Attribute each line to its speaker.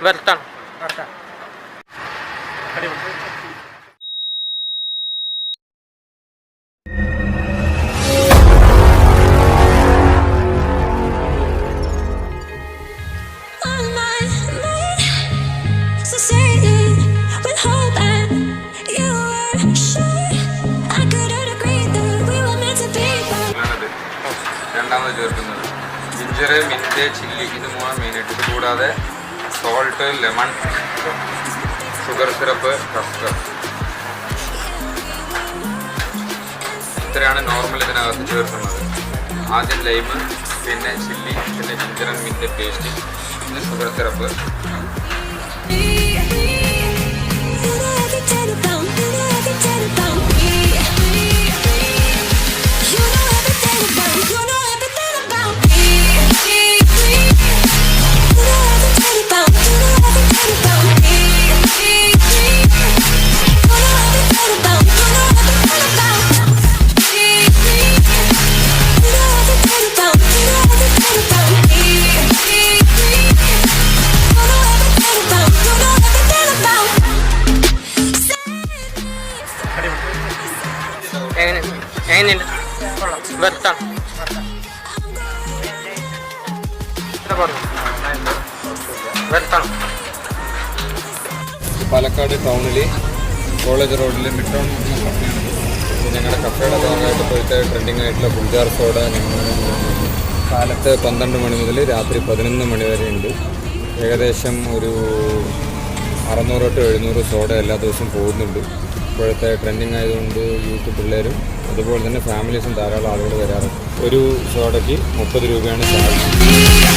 Speaker 1: വെർത്താണ്.
Speaker 2: രണ്ടാമത് ചേർക്കുന്നത് ginger, mint, chilli, ഇത് മൂന്നാണ് മെയിനായിട്ട്. ഇത് കൂടാതെ salt, lemon, sugar syrup, custard, ഇത്രയാണ് നോർമൽ ഇതിനകത്ത് ചേർക്കുന്നത്. ആദ്യം ലൈമ്, പിന്നെ ചില്ലി, പിന്നെ ജിഞ്ചർ ആൻഡ് മിന്റ് പേസ്റ്റ്, പിന്നെ ഷുഗർ സിറപ്പ്.
Speaker 1: എങ്ങനെയുണ്ട്? വെർത്താണ്.
Speaker 2: പാലക്കാട് ടൗണിൽ കോളേജ് റോഡിൽ മിഡ്ടൗൺ കഫേയാണ്. ഞങ്ങളുടെ കഫേയുടെ ഭാഗമായിട്ട് ഇപ്പോഴത്തെ ട്രെൻഡിങ് ആയിട്ടുള്ള ഫുൾജാർ സോഡ കാലത്ത് 12 മണി മുതൽ രാത്രി 11 മണി വരെ ഉണ്ട്. ഏകദേശം ഒരു 600 to 700 സോഡ എല്ലാ ദിവസവും പോകുന്നുണ്ട്. ഇപ്പോഴത്തെ ട്രെൻഡിങ് ആയതുകൊണ്ട് യൂത്ത് പിള്ളേരും അതുപോലെ തന്നെ ഫാമിലീസും ധാരാളം ആളുകൾ വരാറുണ്ട്. ഒരു സോഡയ്ക്ക് 30 രൂപയാണ് ചാർജ്.